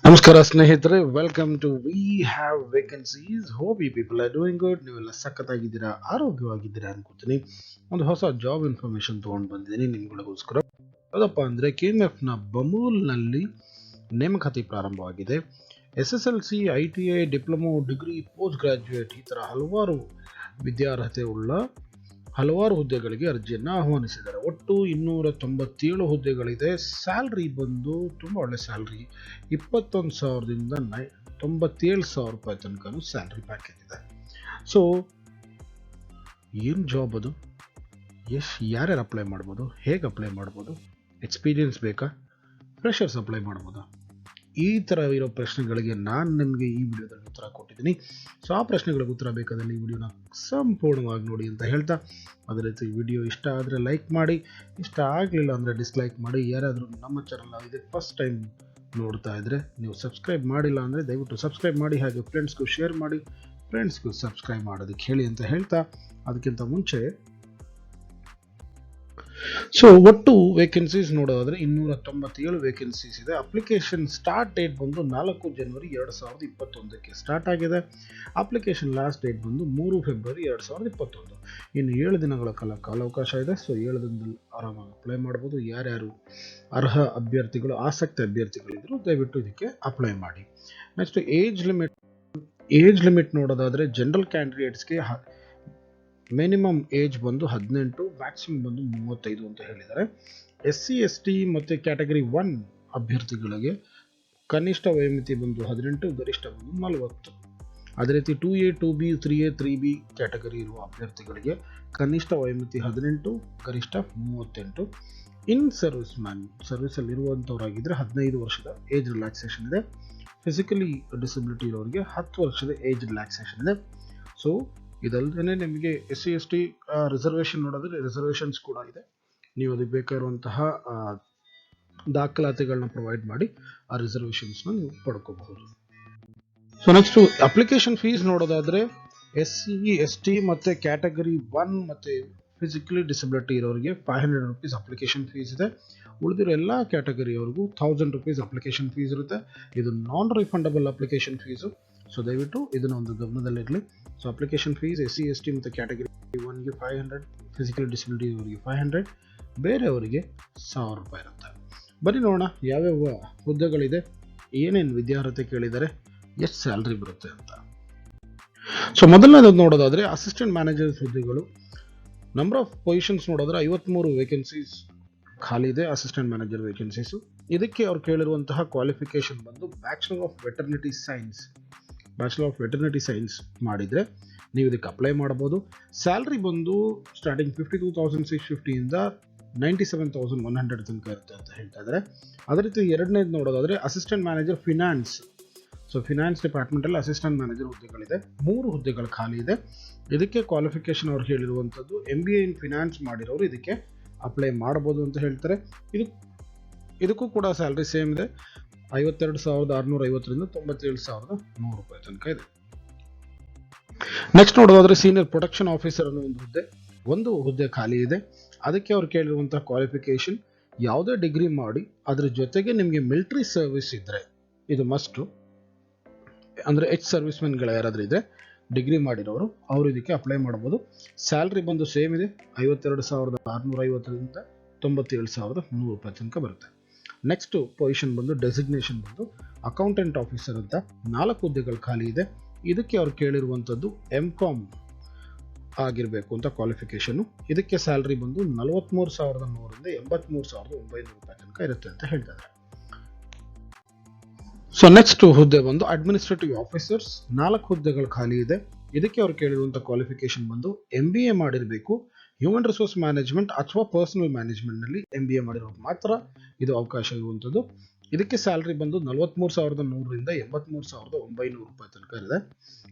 ನಮಸ್ಕಾರ ಸ್ನೇಹಿತರೆ, welcome to we have vacancies. Hope you people are doing good. ನೀವೆಲ್ಲ ಸಖತ್ತಾಗಿದ್ದೀರಾ, ಆರೋಗ್ಯವಾಗಿದ್ದೀರಾ ಅನ್ಕೋತೀನಿ. ಒಂದು ಹೊಸ ಜಾಬ್ ಇನ್ಫಾರ್ಮೇಶನ್ ತೊಗೊಂಡು ಬಂದಿದ್ದೀನಿ ನಿಮ್ಗಳಿಗೋಸ್ಕರ. ಯಾವುದಪ್ಪ ಅಂದರೆ KMFನ ಬಮೂಲ್ನಲ್ಲಿ ನೇಮಕಾತಿ ಪ್ರಾರಂಭವಾಗಿದೆ. SSLC, ITI, diploma, degree, post graduate ಈ ಥರ ಹಲವಾರು ವಿದ್ಯಾರ್ಹತೆ ಉಳ್ಳ ಹಲವಾರು ಹುದ್ದೆಗಳಿಗೆ ಅರ್ಜಿಯನ್ನು ಆಹ್ವಾನಿಸಿದ್ದಾರೆ. ಒಟ್ಟು 297 ಹುದ್ದೆಗಳಿದೆ. ಸ್ಯಾಲ್ರಿ ಬಂದು ತುಂಬ ಒಳ್ಳೆ ಸ್ಯಾಲ್ರಿ, 21,000ದಿಂದ 97,000 ರೂಪಾಯಿ ತನಕ ಸ್ಯಾಲ್ರಿ ಪ್ಯಾಕೇಜ್ ಇದೆ. ಸೊ ಏನು ಜಾಬ್ ಅದು, ಯಾರ್ಯಾರು ಅಪ್ಲೈ ಮಾಡ್ಬೋದು, ಹೇಗೆ ಅಪ್ಲೈ ಮಾಡ್ಬೋದು, ಎಕ್ಸ್ಪೀರಿಯನ್ಸ್ ಬೇಕಾ, ಫ್ರೆಷರ್ಸ್ ಅಪ್ಲೈ ಮಾಡ್ಬೋದಾ, ಈ ಥರ ಇರೋ ಪ್ರಶ್ನೆಗಳಿಗೆ ನಾನು ನಿಮಗೆ ಈ ವಿಡಿಯೋದಲ್ಲಿ ಉತ್ತರ ಕೊಟ್ಟಿದ್ದೀನಿ. ಸೊ ಆ ಪ್ರಶ್ನೆಗಳಿಗೆ ಉತ್ತರ ಬೇಕಾದಲ್ಲಿ ಈ ವಿಡಿಯೋನ ಸಂಪೂರ್ಣವಾಗಿ ನೋಡಿ ಅಂತ ಹೇಳ್ತಾ, ಅದೇ ರೀತಿ ವಿಡಿಯೋ ಇಷ್ಟ ಆದರೆ ಲೈಕ್ ಮಾಡಿ, ಇಷ್ಟ ಆಗಲಿಲ್ಲ ಅಂದರೆ ಡಿಸ್ಲೈಕ್ ಮಾಡಿ. ಯಾರಾದರೂ ನಮ್ಮ ಚಾನಲ್ ಇದಕ್ಕೆ ಫಸ್ಟ್ ಟೈಮ್ ನೋಡ್ತಾ ಇದ್ದರೆ, ನೀವು ಸಬ್ಸ್ಕ್ರೈಬ್ ಮಾಡಿಲ್ಲ ಅಂದರೆ ದಯವಿಟ್ಟು ಸಬ್ಸ್ಕ್ರೈಬ್ ಮಾಡಿ, ಹಾಗೆ ಫ್ರೆಂಡ್ಸ್ಗೂ ಶೇರ್ ಮಾಡಿ, ಫ್ರೆಂಡ್ಸ್ಗೂ ಸಬ್ಸ್ಕ್ರೈಬ್ ಮಾಡೋದಕ್ಕೆ ಹೇಳಿ ಅಂತ ಹೇಳ್ತಾ, ಅದಕ್ಕಿಂತ ಮುಂಚೆ ಸೊ ಒಟ್ಟು ವೇಕೆನ್ಸೀಸ್ ನೋಡೋದಾದ್ರೆ 297 ವೇಕೆನ್ಸೀಸ್ ಇದೆ. ಅಪ್ಲಿಕೇಶನ್ ಸ್ಟಾರ್ಟ್ ಡೇಟ್ ಬಂದು 4 ಜನವರಿ 2021ಕ್ಕೆ ಸ್ಟಾರ್ಟ್ ಆಗಿದೆ. ಅಪ್ಲಿಕೇಶನ್ ಲಾಸ್ಟ್ ಡೇಟ್ ಬಂದು 3 ಫೆಬ್ರವರಿ 2021. ಇನ್ನು 7 ದಿನಗಳ ಕಾಲಾವಕಾಶ ಇದೆ. ಸೊ 7 ದಿನದಲ್ಲಿ ಆರಾಮಾಗಿ ಅಪ್ಲೈ ಮಾಡ್ಬೋದು. ಯಾರ್ಯಾರು ಅರ್ಹ ಅಭ್ಯರ್ಥಿಗಳು, ಆಸಕ್ತಿ ಅಭ್ಯರ್ಥಿಗಳಿದ್ರು ದಯವಿಟ್ಟು ಇದಕ್ಕೆ ಅಪ್ಲೈ ಮಾಡಿ. ನೆಕ್ಸ್ಟ್ ಏಜ್ ಲಿಮಿಟ್ ನೋಡೋದಾದ್ರೆ ಜನರಲ್ ಕ್ಯಾಂಡಿಡೇಟ್ಸ್ಗೆ ಮಿನಿಮಮ್ ಏಜ್ ಬಂದು 18, ಮ್ಯಾಕ್ಸಿಮಮ್ ಬಂದು 35 ಅಂತ ಹೇಳಿದ್ದಾರೆ. SC, ST ಮತ್ತು ಕ್ಯಾಟಗರಿ 1 ಅಭ್ಯರ್ಥಿಗಳಿಗೆ ಕನಿಷ್ಠ ವಯೋಮಿತಿ ಬಂದು 18, ಗರಿಷ್ಠ ಬಂದು 40. ಅದೇ ರೀತಿ 2A, 2B, 3A, 3B category ಇರುವ ಅಭ್ಯರ್ಥಿಗಳಿಗೆ ಕನಿಷ್ಠ ವಯೋಮಿತಿ 18, ಗರಿಷ್ಠ 38. ಇನ್ ಸರ್ವಿಸಲ್ಲಿ ಇರುವಂಥವರಾಗಿದ್ದರೆ 15 ವರ್ಷದ ಏಜ್ ರಿಲ್ಯಾಕ್ಸೇಷನ್ ಇದೆ. ಫಿಸಿಕಲಿ ಡಿಸಬಿಲಿಟಿ ಇರೋರಿಗೆ 10 ವರ್ಷದ ಏಜ್ ರಿಲ್ಯಾಕ್ಸೇಷನ್ ಇದೆ. ಸೊ ಇದಲ್ಲದೆ ನಿಮಗೆ SC, ST ರಿಸರ್ವೇಷನ್ ನೋಡಿದ್ರೆ ರಿಸರ್ವೇಷನ್ಸ್ ಕೂಡ ಇದೆ. ನೀವು ಅದಕ್ಕೆ ಬೇಕಾಗಿರುವಂತಹ ದಾಖಲಾತಿಗಳನ್ನ ಪ್ರೊವೈಡ್ ಮಾಡಿ ಆ ರಿಸರ್ವೇಷನ್ಸ್ನ ನೀವು ಪಡ್ಕೋಬಹುದು. ಸೊ ನೆಕ್ಸ್ಟ್ ಅಪ್ಲಿಕೇಶನ್ ಫೀಸ್ ನೋಡೋದಾದ್ರೆ SC, ST ಮತ್ತು ಕ್ಯಾಟಗರಿ 1 ಮತ್ತು ಫಿಸಿಕಲಿ ಡಿಸಬಿಲಿಟಿ ಇರೋರಿಗೆ 500 ರೂಪೀಸ್ ಅಪ್ಲಿಕೇಶನ್ ಫೀಸ್ ಇದೆ. ಉಳಿದಿರೋ ಎಲ್ಲ ಕ್ಯಾಟಗರಿಯವರೆಗೂ 1000 ರೂಪೀಸ್ ಅಪ್ಲಿಕೇಶನ್ ಫೀಸ್ ಇರುತ್ತೆ. ಇದು non refundable application fees. So ದಯವಿಟ್ಟು ಇದನ್ನು ಒಂದು ಗಮನದಲ್ಲಿರಲಿ. So application fees SC, ST ಮತ್ತು ಕ್ಯಾಟಗರಿ 1ಗೆ 500, ಫಿಸಿಕಲ್ ಡಿಸಬಿಲಿಟಿ ಅವರಿಗೆ 500, ಬೇರೆಯವರಿಗೆ 1000 ರೂಪಾಯಿ ಇರುತ್ತೆ. ಬನ್ನಿ ನೋಡೋಣ ಯಾವ್ಯಾವ ಹುದ್ದೆಗಳಿದೆ, ಏನೇನು ವಿದ್ಯಾರ್ಹತೆ ಕೇಳಿದ್ದಾರೆ, ಎಷ್ಟು ಸ್ಯಾಲ್ರಿ ಬರುತ್ತೆ ಅಂತ. ಸೊ ಮೊದಲನೇದು ನೋಡೋದಾದ್ರೆ ಅಸಿಸ್ಟೆಂಟ್ ಮ್ಯಾನೇಜರ್ಸ್ ಹುದ್ದೆಗಳು. ನಂಬರ್ ಆಫ್ ಪೊಸಿಷನ್ಸ್ ನೋಡಿದ್ರೆ 53 ವೇಕೆನ್ಸೀಸ್ ಖಾಲಿ ಇದೆ. Assistant manager vacancies. ಇದಕ್ಕೆ ಅವ್ರು ಕೇಳಿರುವಂತಹ ಕ್ವಾಲಿಫಿಕೇಶನ್ ಬಂದು ಬ್ಯಾಚುಲರ್ ಆಫ್ ವೆಟರ್ನಿಟಿ ಸೈನ್ಸ್ ಮಾಡಿದರೆ ನೀವು ಇದಕ್ಕೆ ಅಪ್ಲೈ ಮಾಡ್ಬೋದು. ಸ್ಯಾಲ್ರಿ ಬಂದು ಸ್ಟಾರ್ಟಿಂಗ್ 52,650 ಇಂದ 97,100 ತನಕ ಇರುತ್ತೆ ಅಂತ ಹೇಳ್ತಾ ಇದ್ದಾರೆ. ಅದೇ ರೀತಿ ಎರಡನೇದು ನೋಡೋದಾದ್ರೆ assistant manager finance. So finance ಡಿಪಾರ್ಟ್ಮೆಂಟಲ್ಲಿ ಅಸಿಸ್ಟೆಂಟ್ ಮ್ಯಾನೇಜರ್ ಹುದ್ದೆಗಳಿದೆ. 3 ಹುದ್ದೆಗಳು ಖಾಲಿ ಇದೆ. ಇದಕ್ಕೆ ಕ್ವಾಲಿಫಿಕೇಶನ್ ಅವ್ರು ಹೇಳಿರುವಂಥದ್ದು MBA ಇನ್ ಫಿನಾನ್ಸ್ ಮಾಡಿರೋರು ಇದಕ್ಕೆ ಅಪ್ಲೈ ಮಾಡ್ಬೋದು ಅಂತ ಹೇಳ್ತಾರೆ. ಇದಕ್ಕೂ ಕೂಡ ಸ್ಯಾಲ್ರಿ ಸೇಮ್ ಇದೆ. 52,650ರಿಂದ 97,100 ರೂಪಾಯಿ ತನಕ ಇದೆ. ನೆಕ್ಸ್ಟ್ ನೋಡೋದಾದ್ರೆ ಸೀನಿಯರ್ ಪ್ರೊಡಕ್ಷನ್ ಆಫೀಸರ್ ಅನ್ನೋ ಒಂದು ಹುದ್ದೆ ಖಾಲಿ ಇದೆ. ಅದಕ್ಕೆ ಅವ್ರು ಕೇಳಿರುವಂತಹ ಕ್ವಾಲಿಫಿಕೇಶನ್ ಯಾವುದೇ ಡಿಗ್ರಿ ಮಾಡಿ ಅದ್ರ ಜೊತೆಗೆ ನಿಮಗೆ ಮಿಲಿಟರಿ ಸರ್ವಿಸ್ ಇದ್ರೆ ಇದು ಮಸ್ಟು. ಅಂದರೆ ಸರ್ವಿಸ್ ಮೆನ್ಗಳು ಯಾರಾದರೂ ಇದ್ರೆ ಡಿಗ್ರಿ ಮಾಡಿರೋರು ಅವರು ಇದಕ್ಕೆ ಅಪ್ಲೈ ಮಾಡ್ಬೋದು. ಸ್ಯಾಲ್ರಿ ಬಂದು ಸೇಮ್ ಇದೆ. 52,650ರಿಂದ 97,100 ರೂಪಾಯಿ ತನಕ ಬರುತ್ತೆ. ನೆಕ್ಸ್ಟ್ ಪೊಸಿಷನ್ ಬಂದು ಡೆಸಿಗ್ನೇಷನ್ ಬಂದು ಅಕೌಂಟೆಂಟ್ ಆಫೀಸರ್ ಅಂತ 4 ಹುದ್ದೆಗಳು ಖಾಲಿ ಇದೆ. ಇದಕ್ಕೆ ಅವ್ರು ಕೇಳಿರುವಂಥದ್ದು MCOM ಆಗಿರಬೇಕು ಅಂತ ಕ್ವಾಲಿಫಿಕೇಶನು. ಇದಕ್ಕೆ ಸ್ಯಾಲ್ರಿ ಬಂದು 43,100ರಿಂದ 83,900 ರೂಪಾಯಿ ತನಕ ಇರುತ್ತೆ ಅಂತ ಹೇಳ್ತಾರೆ. ಸೊ ನೆಕ್ಸ್ಟ್ ಹುದ್ದೆ ಬಂದು ಅಡ್ಮಿನಿಸ್ಟ್ರೇಟಿವ್ ಆಫೀಸರ್ಸ್. 4 ಹುದ್ದೆಗಳು ಖಾಲಿ ಇದೆ. ಇದಕ್ಕೆ ಅವ್ರು ಕೇಳಿರುವಂಥ ಕ್ವಾಲಿಫಿಕೇಶನ್ ಬಂದು MBA ಮಾಡಿರಬೇಕು. ಹ್ಯೂಮನ್ ರಿಸೋರ್ಸ್ ಮ್ಯಾನೇಜ್ಮೆಂಟ್ ಅಥವಾ ಪರ್ಸನಲ್ ಮ್ಯಾನೇಜ್ಮೆಂಟ್ನಲ್ಲಿ MBA ಮಾಡಿರೋದು ಮಾತ್ರ ಇದು ಅವಕಾಶ ಇರುವಂಥದ್ದು. ಇದಕ್ಕೆ ಸ್ಯಾಲ್ರಿ ಬಂದು 43,100ರಿಂದ 83,900 ರೂಪಾಯಿ ತನಕ ಇದೆ.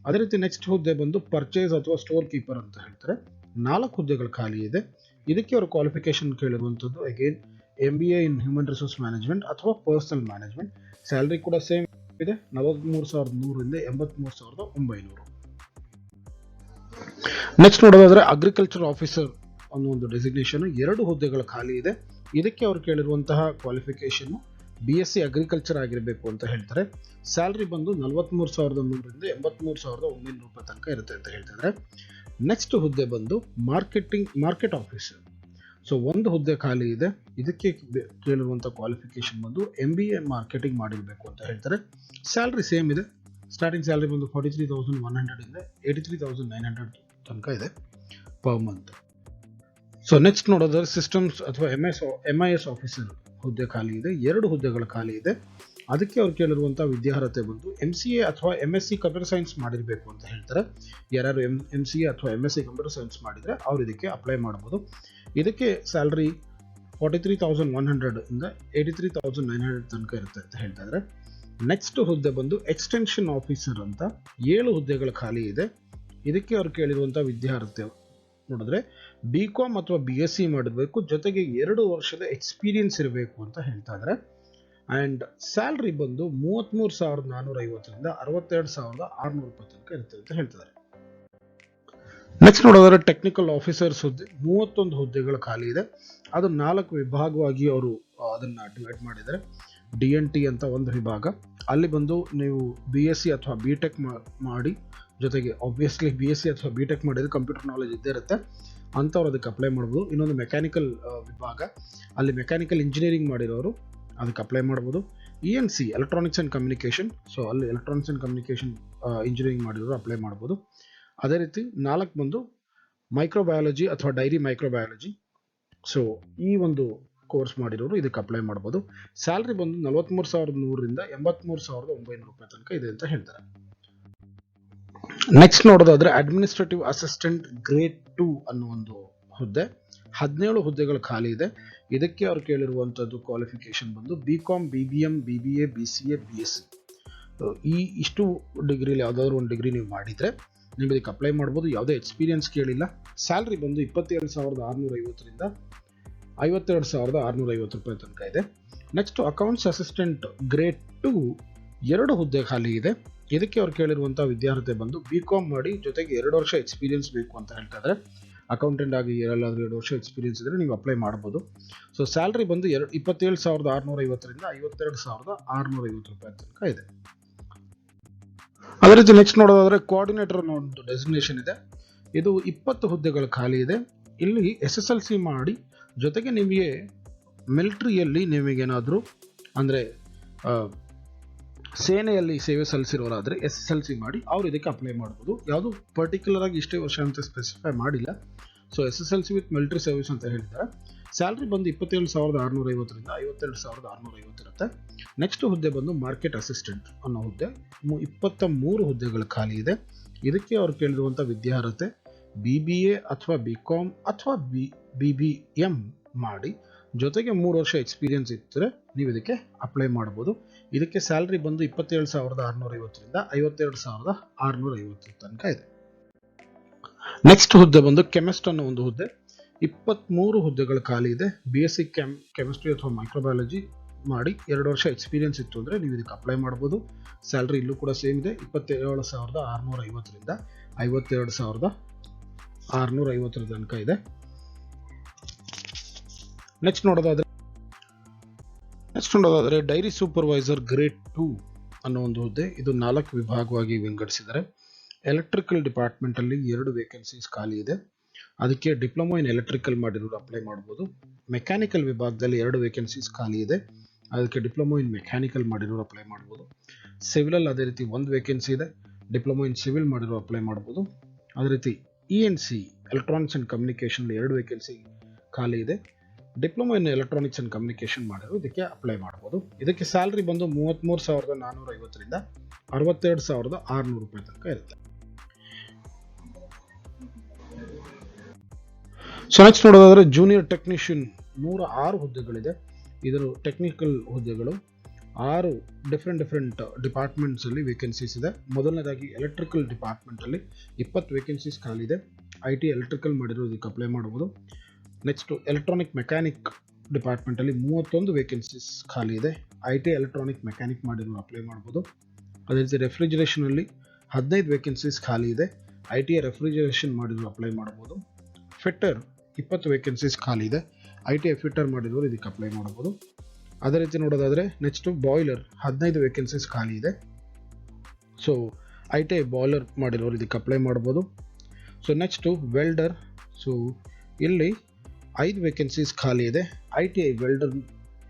ಅದೇ ರೀತಿ ನೆಕ್ಸ್ಟ್ ಹುದ್ದೆ ಬಂದು ಪರ್ಚೇಸ್ ಅಥವಾ ಸ್ಟೋರ್ ಕೀಪರ್ ಅಂತ ಹೇಳ್ತಾರೆ. 4 ಹುದ್ದೆಗಳು ಖಾಲಿ ಇದೆ. ಇದಕ್ಕೆ ಅವರು ಕ್ವಾಲಿಫಿಕೇಶನ್ ಕೇಳಿರುವಂಥದ್ದು again MBA in human resource management ಅಥವಾ ಪರ್ಸನಲ್ ಮ್ಯಾನೇಜ್ಮೆಂಟ್. ಸ್ಯಾಲ್ರಿ ಕೂಡ ಸೇಮ್ ಇದೆ. 43,100ರಿಂದ 83,900. ನೆಕ್ಸ್ಟ್ ನೋಡೋದಾದ್ರೆ ಅಗ್ರಿಕಲ್ಚರ್ ಆಫೀಸರ್ ಅನ್ನೋ ಒಂದು ಡೆಸಿಗ್ನೇಷನ್ 2 ಹುದ್ದೆಗಳು ಖಾಲಿ ಇದೆ. ಇದಕ್ಕೆ ಅವರು ಕೇಳಿರುವಂತಹ ಕ್ವಾಲಿಫಿಕೇಶನ್ BSc ಅಗ್ರಿಕಲ್ಚರ್ ಆಗಿರಬೇಕು ಅಂತ ಹೇಳ್ತಾರೆ. ಸ್ಯಾಲ್ರಿ ಬಂದು 43,100ರಿಂದ 83,900 ರೂಪಾಯಿ ತನಕ ಇರುತ್ತೆ ಅಂತ ಹೇಳ್ತಿದ್ದಾರೆ. ನೆಕ್ಸ್ಟ್ ಹುದ್ದೆ ಬಂದು ಮಾರ್ಕೆಟ್ ಆಫೀಸರ್. ಸೊ ಒಂದು ಹುದ್ದೆ ಖಾಲಿ ಇದೆ. ಇದಕ್ಕೆ ಕೇಳಿರುವಂಥ ಕ್ವಾಲಿಫಿಕೇಶನ್ ಬಂದು MBA ಮಾರ್ಕೆಟಿಂಗ್ ಮಾಡಿರಬೇಕು ಅಂತ ಹೇಳ್ತಾರೆ. ಸ್ಯಾಲ್ರಿ ಸೇಮ್ ಇದೆ. ಸ್ಟಾರ್ಟಿಂಗ್ ಸ್ಯಾಲ್ರಿ ಬಂದು 43,100 ಇಂದ 83,900 ತನಕ ಇದೆ ಪರ್ ಮಂತ್. ಸೊ ನೆಕ್ಸ್ಟ್ ನೋಡೋದಾದ್ರೆ ಸಿಸ್ಟಮ್ಸ್ ಅಥವಾ MIS ಆಫೀಸರ್ ಹುದ್ದೆ ಖಾಲಿ ಇದೆ. 2 ಹುದ್ದೆಗಳು ಖಾಲಿ ಇದೆ. ಅದಕ್ಕೆ ಅವ್ರು ಕೇಳಿರುವಂಥ ವಿದ್ಯಾರ್ಹತೆ ಬಂದು MCA ಅಥವಾ MSc ಕಂಪ್ಯೂಟರ್ ಸೈನ್ಸ್ ಮಾಡಿರಬೇಕು ಅಂತ ಹೇಳ್ತಾರೆ. ಯಾರು MCA ಅಥವಾ MSc ಕಂಪ್ಯೂಟರ್ ಸೈನ್ಸ್ ಮಾಡಿದರೆ ಅವ್ರು ಇದಕ್ಕೆ ಅಪ್ಲೈ ಮಾಡ್ಬೋದು. ಇದಕ್ಕೆ ಸ್ಯಾಲ್ರಿ 43,100 ಇಂದ 83,900 ತನಕ ಇರುತ್ತೆ ಅಂತ ಹೇಳ್ತಾ ಇದ್ದಾರೆ. ನೆಕ್ಸ್ಟ್ ಹುದ್ದೆ ಬಂದು ಎಕ್ಸ್ಟೆನ್ಷನ್ ಆಫೀಸರ್ ಅಂತ 7 ಹುದ್ದೆಗಳು ಖಾಲಿ ಇದೆ. ಇದಕ್ಕೆ ಅವ್ರು ಕೇಳಿರುವಂಥ ವಿದ್ಯಾರ್ಹತೆ ನೋಡಿದ್ರೆ BCom ಅಥವಾ BSc ಮಾಡಿರಬೇಕು, ಜೊತೆಗೆ 2 ವರ್ಷದ ಎಕ್ಸ್ಪೀರಿಯನ್ಸ್ ಇರಬೇಕು ಅಂತ ಹೇಳ್ತಾ ಇದ್ದಾರೆ. ಆ್ಯಂಡ್ ಸ್ಯಾಲ್ರಿ ಬಂದು 33,450ರಿಂದ 62,600 ರೂಪಾಯಿ ತನಕ ಇರುತ್ತೆ ಅಂತ ಹೇಳ್ತಿದ್ದಾರೆ. ನೆಕ್ಸ್ಟ್ ನೋಡೋದಾದ್ರೆ ಟೆಕ್ನಿಕಲ್ ಆಫೀಸರ್ಸ್ ಹುದ್ದೆ 31 ಹುದ್ದೆಗಳು ಖಾಲಿ ಇದೆ. ಅದು 4 ವಿಭಾಗವಾಗಿ ಅವರು ಅದನ್ನು ಡಿವೈಡ್ ಮಾಡಿದ್ದಾರೆ. DNT ಅಂತ ಒಂದು ವಿಭಾಗ, ಅಲ್ಲಿ ಬಂದು ನೀವು BSc ಅಥವಾ BTech ಮಾಡಿ, ಜೊತೆಗೆ ಆಬ್ವಿಯಸ್ಲಿ BSc ಅಥವಾ BTech ಮಾಡಿದ್ರೆ ಕಂಪ್ಯೂಟರ್ ನಾಲೆಜ್ ಇದ್ದೇ ಇರುತ್ತೆ, ಅಂಥವ್ರು ಅದಕ್ಕೆ ಅಪ್ಲೈ ಮಾಡ್ಬೋದು. ಇನ್ನೊಂದು ಮೆಕ್ಯಾನಿಕಲ್ ವಿಭಾಗ, ಅಲ್ಲಿ ಮೆಕ್ಯಾನಿಕಲ್ ಇಂಜಿನಿಯರಿಂಗ್ ಮಾಡಿರೋರು ಅದಕ್ಕೆ ಅಪ್ಲೈ ಮಾಡ್ಬೋದು. ENC electronics and communication, so ಅಲ್ಲಿ ಎಲೆಕ್ಟ್ರಾನಿಕ್ಸ್ ಆ್ಯಂಡ್ ಕಮ್ಯುನಿಕೇಷನ್ ಇಂಜಿನಿಯರಿಂಗ್ ಮಾಡಿರೋರು ಅಪ್ಲೈ ಮಾಡ್ಬೋದು. ಅದೇ ರೀತಿ 4 ಬಂದು ಮೈಕ್ರೋಬಯಾಲಜಿ ಅಥವಾ ಡೈರಿ ಮೈಕ್ರೋಬಯಾಲಜಿ, ಸೊ ಈ ಒಂದು ಕೋರ್ಸ್ ಮಾಡಿರೋರು ಇದಕ್ಕೆ ಅಪ್ಲೈ ಮಾಡ್ಬೋದು. ಸ್ಯಾಲ್ರಿ ಬಂದು 43,100ರಿಂದ 83,900 ರೂಪಾಯಿ ತನಕ ಇದೆ ಅಂತ ಹೇಳ್ತಾರೆ. ನೆಕ್ಸ್ಟ್ ನೋಡೋದಾದ್ರೆ ಅಡ್ಮಿನಿಸ್ಟ್ರೇಟಿವ್ ಅಸಿಸ್ಟೆಂಟ್ ಗ್ರೇಡ್ 2 ಅನ್ನೋ ಒಂದು ಹುದ್ದೆ 17 ಹುದ್ದೆಗಳು ಖಾಲಿ ಇದೆ. ಇದಕ್ಕೆ ಅವ್ರು ಕೇಳಿರುವಂಥದ್ದು ಕ್ವಾಲಿಫಿಕೇಶನ್ ಬಂದು BCom, BBM, BBA, BCA, BSc. ಇಷ್ಟು ಡಿಗ್ರಿಲಿ ಯಾವುದಾದ್ರು ಒಂದು ಡಿಗ್ರಿ ನೀವು ಮಾಡಿದರೆ ನೀವು ಇದಕ್ಕೆ ಅಪ್ಲೈ ಮಾಡ್ಬೋದು. ಯಾವುದೇ ಎಕ್ಸ್ಪೀರಿಯನ್ಸ್ ಕೇಳಿಲ್ಲ. ಸ್ಯಾಲ್ರಿ ಬಂದು 27,650ರಿಂದ 52,650 ರೂಪಾಯಿ ತನಕ ಇದೆ. ನೆಕ್ಸ್ಟ್ ಅಕೌಂಟ್ಸ್ ಅಸಿಸ್ಟೆಂಟ್ ಗ್ರೇಡ್ 2 2 ಹುದ್ದೆ ಖಾಲಿ ಇದೆ. ಇದಕ್ಕೆ ಅವ್ರು ಕೇಳಿರುವಂಥ ವಿದ್ಯಾರ್ಹತೆ ಬಂದು BCom ಮಾಡಿ, ಜೊತೆಗೆ 2 ವರ್ಷ ಎಕ್ಸ್ಪೀರಿಯನ್ಸ್ ಬೇಕು ಅಂತ ಹೇಳ್ತಾ ಇದ್ದಾರೆ. ಅಕೌಂಟೆಂಟ್ ಆಗಿ ಎಲ್ಲಾದರೂ 2 ವರ್ಷ ಎಕ್ಸ್ಪೀರಿಯನ್ಸ್ ಇದ್ದರೆ ನೀವು ಅಪ್ಲೈ ಮಾಡ್ಬೋದು. ಸೊ ಸ್ಯಾಲ್ರಿ ಬಂದು 27,650ರಿಂದ 52,650 ರೂಪಾಯಿ ತನಕ ಇದೆ. ಅದೇ ರೀತಿ ನೆಕ್ಸ್ಟ್ ನೋಡೋದಾದ್ರೆ ಕೋಆರ್ಡಿನೇಟರ್ ಅನ್ನೋ ಒಂದು ಡೆಸಿಗ್ನೇಷನ್ ಇದೆ. ಇದು 20 ಹುದ್ದೆಗಳು ಖಾಲಿ ಇದೆ. ಇಲ್ಲಿ SSLC ಮಾಡಿ, ಜೊತೆಗೆ ನಿಮಗೆ ಮಿಲಿಟ್ರಿಯಲ್ಲಿ ನಿಮಗೇನಾದರೂ ಅಂದರೆ ಸೇನೆಯಲ್ಲಿ ಸೇವೆ ಸಲ್ಲಿಸಿರೋರಾದರೆ SSLC ಮಾಡಿ ಅವ್ರು ಇದಕ್ಕೆ ಅಪ್ಲೈ ಮಾಡ್ಬೋದು. ಯಾವುದು ಪರ್ಟಿಕ್ಯುಲರ್ ಆಗಿ ಇಷ್ಟೇ ವರ್ಷ ಅಂತ ಸ್ಪೆಸಿಫೈ ಮಾಡಿಲ್ಲ. So SSLC with military service ಅಂತ ಹೇಳಿದ್ದಾರೆ. ಸ್ಯಾಲ್ರಿ ಬಂದು 27,650ರಿಂದ 52,650 ಇರುತ್ತೆ. ನೆಕ್ಸ್ಟ್ ಹುದ್ದೆ ಬಂದು ಮಾರ್ಕೆಟ್ ಅಸಿಸ್ಟೆಂಟ್ ಅನ್ನೋ ಹುದ್ದೆ 23 ಹುದ್ದೆಗಳು ಖಾಲಿ ಇದೆ. ಇದಕ್ಕೆ ಅವ್ರು ಕೇಳಿರುವಂಥ ವಿದ್ಯಾರ್ಹತೆ BBA ಅಥವಾ BCom ಅಥವಾ BBM ಮಾಡಿ, ಜೊತೆಗೆ 3 ವರ್ಷ ಎಕ್ಸ್ಪೀರಿಯನ್ಸ್ ಇದ್ದರೆ ನೀವು ಇದಕ್ಕೆ ಅಪ್ಲೈ ಮಾಡ್ಬೋದು. ಇದಕ್ಕೆ ಸ್ಯಾಲ್ರಿ ಬಂದು 27,650ರಿಂದ 52,650 ತನಕ ಇದೆ. ನೆಕ್ಸ್ಟ್ ಹುದ್ದೆ ಬಂದು ಕೆಮಿಸ್ಟ್ ಅನ್ನೋ ಒಂದು ಹುದ್ದೆ 23 ಹುದ್ದೆಗಳು ಖಾಲಿ ಇದೆ. BSc ಕೆಮಿಸ್ಟ್ರಿ ಅಥವಾ ಮೈಕ್ರೋಬಯಾಲಜಿ ಮಾಡಿ 2 ವರ್ಷ ಎಕ್ಸ್ಪೀರಿಯನ್ಸ್ ಇತ್ತು ಅಂದರೆ ನೀವು ಇದಕ್ಕೆ ಅಪ್ಲೈ ಮಾಡ್ಬೋದು. ಸ್ಯಾಲ್ರಿ ಇಲ್ಲೂ ಕೂಡ ಸೇಮ್ ಇದೆ. 27,650ರಿಂದ 52,650 ತನಕ ಇದೆ. ನೆಕ್ಸ್ಟ್ ನೋಡೋದಾದ್ರೆ ಡೈರಿ ಸೂಪರ್ವೈಸರ್ ಗ್ರೇಡ್ 2 ಅನ್ನೋ ಒಂದು ಹುದ್ದೆ, ಇದು 4 ವಿಭಾಗವಾಗಿ ವಿಂಗಡಿಸಿದ್ದಾರೆ. ಎಲೆಕ್ಟ್ರಿಕಲ್ ಡಿಪಾರ್ಟ್ಮೆಂಟಲ್ಲಿ 2 ವೇಕೆನ್ಸೀಸ್ ಖಾಲಿ ಇದೆ. ಅದಕ್ಕೆ ಡಿಪ್ಲೊಮಾ ಇನ್ ಎಲೆಕ್ಟ್ರಿಕಲ್ ಮಾಡಿರೋರು ಅಪ್ಲೈ ಮಾಡ್ಬೋದು. ಮೆಕ್ಯಾನಿಕಲ್ ವಿಭಾಗದಲ್ಲಿ 2 ವೇಕೆನ್ಸೀಸ್ ಖಾಲಿ ಇದೆ. ಅದಕ್ಕೆ ಡಿಪ್ಲೊಮಾ ಇನ್ ಮೆಕ್ಯಾನಿಕಲ್ ಮಾಡಿರೋರು ಅಪ್ಲೈ ಮಾಡ್ಬೋದು. ಸಿವಿಲಲ್ಲಿ ಅದೇ ರೀತಿ 1 ವೇಕೆನ್ಸಿ ಇದೆ. ಡಿಪ್ಲೊಮಾ ಇನ್ ಸಿವಿಲ್ ಮಾಡಿರೋರು ಅಪ್ಲೈ ಮಾಡ್ಬೋದು. ಅದೇ ರೀತಿ ENC electronics and communication 2 vacancy ಖಾಲಿ ಇದೆ. Diploma in electronics and communication ಮಾಡಿರೋ ಇದಕ್ಕೆ ಅಪ್ಲೈ ಮಾಡ್ಬೋದು. ಇದಕ್ಕೆ ಸ್ಯಾಲ್ರಿ ಬಂದು 33,450ರಿಂದ 62,600 ರೂಪಾಯಿ ತನಕ ಇರುತ್ತೆ. ಸೊ ನೆಕ್ಸ್ಟ್ ನೋಡೋದಾದ್ರೆ ಜೂನಿಯರ್ ಟೆಕ್ನಿಷಿಯನ್ 106 ಹುದ್ದೆಗಳಿದೆ. ಇದರ ಟೆಕ್ನಿಕಲ್ ಹುದ್ದೆಗಳು 6 ಡಿಫ್ರೆಂಟ್ ಡಿಪಾರ್ಟ್ಮೆಂಟ್ಸ್ ಅಲ್ಲಿ ವೇಕೆನ್ಸೀಸ್ ಇದೆ. ಮೊದಲನೇದಾಗಿ ಎಲೆಕ್ಟ್ರಿಕಲ್ ಡಿಪಾರ್ಟ್ಮೆಂಟ್ ಅಲ್ಲಿ 20 ವೇಕೆನ್ಸೀಸ್ ಖಾಲಿ ಇದೆ. IT ಎಲೆಕ್ಟ್ರಿಕಲ್ ಮಾಡಿರೋ ಇದಕ್ಕೆ ಅಪ್ಲೈ ಮಾಡಬಹುದು. ನೆಕ್ಸ್ಟ್ ಎಲೆಕ್ಟ್ರಾನಿಕ್ ಮೆಕ್ಯಾನಿಕ್ ಡಿಪಾರ್ಟ್ಮೆಂಟ್ ಅಲ್ಲಿ 31 ವೇಕೆನ್ಸೀಸ್ ಖಾಲಿ ಇದೆ. IT ಎಲೆಕ್ಟ್ರಾನಿಕ್ ಮೆಕ್ಯಾನಿಕ್ ಮಾಡಿರೋ ಅಪ್ಲೈ ಮಾಡಬಹುದು. ಅದೇ ರೀತಿ ರೆಫ್ರಿಜರೇಷನ್ ಅಲ್ಲಿ 15 ವೇಕೆನ್ಸೀಸ್ ಖಾಲಿ ಇದೆ. IT ರೆಫ್ರಿಜರೇಷನ್ ಮಾಡಿರೋ ಅಪ್ಲೈ ಮಾಡಬಹುದು. ಫಿಟ್ಟರ್ 20 ವೇಕೆನ್ಸೀಸ್ ಖಾಲಿ ಇದೆ. IT ಫಿಟ್ಟರ್ ಮಾಡಿರೋರು ಇದಕ್ಕೆ ಅಪ್ಲೈ ಮಾಡಬಹುದು. ಅದೇ ರೀತಿ ನೋಡೋದಾದರೆ ನೆಕ್ಸ್ಟ್ ಬಾಯ್ಲರ್ 15 ವೇಕೆನ್ಸೀಸ್ ಖಾಲಿ ಇದೆ. ಸೊ ITI ಬಾಯ್ಲರ್ ಮಾಡಿರೋರು ಇದಕ್ಕೆ ಅಪ್ಲೈ ಮಾಡ್ಬೋದು. ಸೊ ನೆಕ್ಸ್ಟು ವೆಲ್ಡರ್, ಸೊ ಇಲ್ಲಿ 5 ವೇಕೆನ್ಸೀಸ್ ಖಾಲಿ ಇದೆ. ITI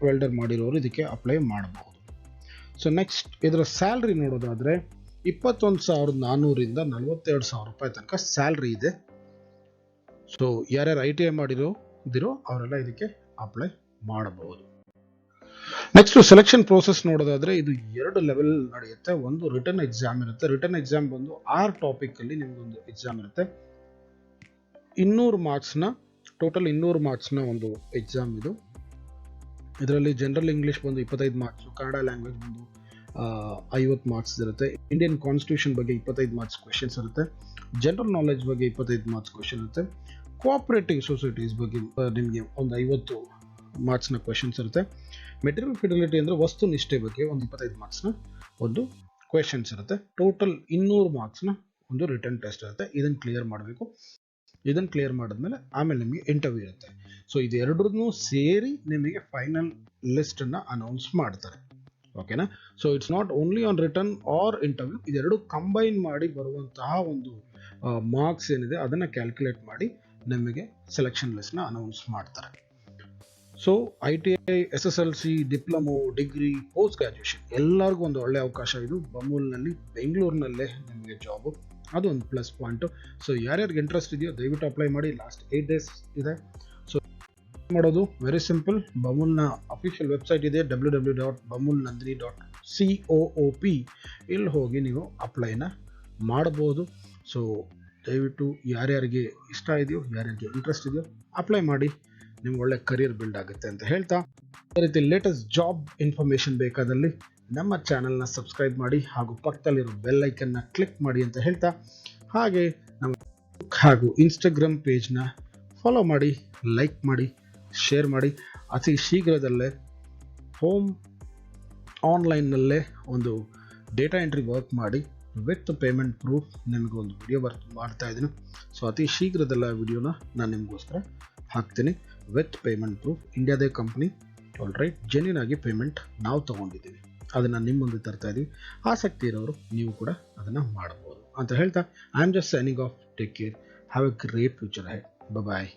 ವೆಲ್ಡರ್ ಮಾಡಿರೋರು ಇದಕ್ಕೆ ಅಪ್ಲೈ ಮಾಡಬಹುದು. ಸೊ ನೆಕ್ಸ್ಟ್ ಇದರ ಸ್ಯಾಲ್ರಿ ನೋಡೋದಾದರೆ 21,400 42,000 ರೂಪಾಯಿ ತನಕ ಸ್ಯಾಲ್ರಿ ಇದೆ. ಸೊ ಯಾರ್ಯಾರು ITI ಮಾಡಿರೋದಿರೋ ಅವರೆಲ್ಲ ಇದಕ್ಕೆ ಅಪ್ಲೈ ಮಾಡಬಹುದು. ನೆಕ್ಸ್ಟ್ ಸೆಲೆಕ್ಷನ್ ಪ್ರೋಸೆಸ್ ನೋಡೋದಾದ್ರೆ ಇದು 2 ಲೆವೆಲ್ ನಡೆಯುತ್ತೆ. ಒಂದು ರಿಟರ್ನ್ ಎಕ್ಸಾಮ್ ಇರುತ್ತೆ. ರಿಟರ್ನ್ ಎಕ್ಸಾಮ್ ಬಂದು 6 ಟಾಪಿಕ್ ಅಲ್ಲಿ ನಿಮ್ಗೊಂದು ಎಕ್ಸಾಮ್ ಇರುತ್ತೆ. 200 ಮಾರ್ಕ್ಸ್ನ ಟೋಟಲ್ 200 ಮಾರ್ಕ್ಸ್ನ ಒಂದು ಎಕ್ಸಾಮ್ ಇದು. ಇದರಲ್ಲಿ ಜನರಲ್ ಇಂಗ್ಲಿಷ್ ಬಂದು 25 ಮಾರ್ಕ್ಸ್, ಕನ್ನಡ ಲ್ಯಾಂಗ್ವೇಜ್ ಬಂದು 50 ಮಾರ್ಕ್ಸ್ ಇರುತ್ತೆ. ಇಂಡಿಯನ್ ಕಾನ್ಸ್ಟಿಟ್ಯೂಷನ್ ಬಗ್ಗೆ 25 ಮಾರ್ಕ್ಸ್ ಕ್ವೆಶನ್ಸ್ ಇರುತ್ತೆ. ಜನರಲ್ ನಾಲೆಡ್ಜ್ ಬಗ್ಗೆ 25 ಮಾರ್ಕ್ಸ್ ಕ್ವೆಶನ್ ಇರುತ್ತೆ. ಕೋಆಪರೇಟಿವ್ ಸೊಸೈಟೀಸ್ ಬಗ್ಗೆ ನಿಮಗೆ ಒಂದು 50 ಮಾರ್ಕ್ಸ್ನ ಕ್ವೆಶನ್ಸ್ ಇರುತ್ತೆ. ಮೆಟೀರಿಯಲ್ ಫಿಡಿಲಿಟಿ ಅಂದರೆ ವಸ್ತು ನಿಷ್ಠೆ ಬಗ್ಗೆ ಒಂದು 25 ಮಾರ್ಕ್ಸ್ನ ಒಂದು ಕ್ವೆಶನ್ಸ್ ಇರುತ್ತೆ. ಟೋಟಲ್ 200 ಮಾರ್ಕ್ಸ್ನ ಒಂದು ರಿಟರ್ನ್ ಟೆಸ್ಟ್ ಇರುತ್ತೆ. ಇದನ್ನು ಕ್ಲಿಯರ್ ಮಾಡಬೇಕು. ಇದನ್ನು ಕ್ಲಿಯರ್ ಮಾಡಿದ್ಮೇಲೆ ಆಮೇಲೆ ನಿಮಗೆ ಇಂಟರ್ವ್ಯೂ ಇರುತ್ತೆ. ಸೊ ಇದೆರಡನ್ನೂ ಸೇರಿ ನಿಮಗೆ ಫೈನಲ್ ಲಿಸ್ಟನ್ನು ಅನೌನ್ಸ್ ಮಾಡ್ತಾರೆ. ಓಕೆನಾ? So it's not only on return or interview, ಇದೆರಡು ಕಂಬೈನ್ ಮಾಡಿ ಬರುವಂತಹ ಒಂದು ಮಾರ್ಕ್ಸ್ ಏನಿದೆ ಅದನ್ನು ಕ್ಯಾಲ್ಕುಲೇಟ್ ಮಾಡಿ ನಿಮಗೆ ಸೆಲೆಕ್ಷನ್ ಲಿಸ್ಟ್ನ ಅನೌನ್ಸ್ ಮಾಡ್ತಾರೆ. So ITI, SSLC, diploma, degree, post graduation ಎಲ್ಲರಿಗೂ ಒಂದು ಒಳ್ಳೆಯ ಅವಕಾಶ ಇದು. ಬಮೂಲ್ನಲ್ಲಿ ಬೆಂಗಳೂರಿನಲ್ಲೇ ನಿಮಗೆ ಜಾಬು, ಅದು ಒಂದು ಪ್ಲಸ್ ಪಾಯಿಂಟು. ಸೊ ಯಾರ್ಯಾರಿಗೆ ಇಂಟ್ರೆಸ್ಟ್ ಇದೆಯೋ ದಯವಿಟ್ಟು ಅಪ್ಲೈ ಮಾಡಿ. ಲಾಸ್ಟ್ 8 days ಇದೆ. ಸೊ ಮಾಡೋದು ವೆರಿ ಸಿಂಪಲ್. ಬಮೂಲ್ನ ಅಫಿಷಿಯಲ್ ವೆಬ್ಸೈಟ್ ಇದೆ www.bamulnandini.coop. ಇಲ್ಲಿ ಹೋಗಿ ನೀವು ಅಪ್ಲೈನ ಮಾಡಬಹುದು. ಸೊ ದಯವಿಟ್ಟು ಯಾರ್ಯಾರಿಗೆ ಇಷ್ಟ ಇದೆಯೋ, ಯಾರ್ಯಾರಿಗೆ ಇಂಟ್ರೆಸ್ಟ್ ಇದೆಯೋ ಅಪ್ಲೈ ಮಾಡಿ. ನಿಮ್ಗೆ ಒಳ್ಳೆ ಕರಿಯರ್ ಬಿಲ್ಡ್ ಆಗುತ್ತೆ ಅಂತ ಹೇಳ್ತಾ, ಅದೇ ರೀತಿ ಲೇಟೆಸ್ಟ್ ಜಾಬ್ ಇನ್ಫಾರ್ಮೇಷನ್ ಬೇಕಾದಲ್ಲಿ ನಮ್ಮ ಚಾನಲ್ನ ಸಬ್ಸ್ಕ್ರೈಬ್ ಮಾಡಿ ಹಾಗೂ ಪಕ್ಕದಲ್ಲಿರೋ ಬೆಲ್ ಐಕನ್ನ ಕ್ಲಿಕ್ ಮಾಡಿ ಅಂತ ಹೇಳ್ತಾ, ಹಾಗೆ ನಮ್ಮ ಫೇಸ್ಬುಕ್ ಹಾಗೂ ಇನ್ಸ್ಟಾಗ್ರಾಮ್ ಪೇಜ್ನ ಫಾಲೋ ಮಾಡಿ, ಲೈಕ್ ಮಾಡಿ, ಶೇರ್ ಮಾಡಿ. ಅತಿ ಶೀಘ್ರದಲ್ಲೇ ಆನ್ಲೈನ್ನಲ್ಲೇ ಒಂದು ಡೇಟಾ ಎಂಟ್ರಿ ವರ್ಕ್ ಮಾಡಿ ವಿತ್ ಪೇಮೆಂಟ್ ಪ್ರೂಫ್ ನಿಮಗೆ ಒಂದು ವಿಡಿಯೋ ಮಾಡ್ತಾ ಇದ್ದೀನಿ. ಸೊ ಅತಿ ಶೀಘ್ರದಲ್ಲ ವಿಡಿಯೋನ ನಾನು ನಿಮಗೋಸ್ಕರ ಹಾಕ್ತೀನಿ ವಿತ್ ಪೇಮೆಂಟ್ ಪ್ರೂಫ್. ಇಂಡಿಯಾದೇ ಕಂಪ್ನಿ, ಆಲ್ ರೈಟ್, ಜೆನ್ಯೂನ್ ಆಗಿ ಪೇಮೆಂಟ್ ನಾವು ತೊಗೊಂಡಿದ್ದೀವಿ, ಅದನ್ನು ನಿಮ್ಮ ಮುಂದೆ ತರ್ತಾ ಇದ್ದೀವಿ. ಆಸಕ್ತಿ ಇರೋರು ನೀವು ಕೂಡ ಅದನ್ನು ಮಾಡ್ಬೋದು ಅಂತ ಹೇಳ್ತಾ, I am just signing off. Take care, have a great future ahead. Bye.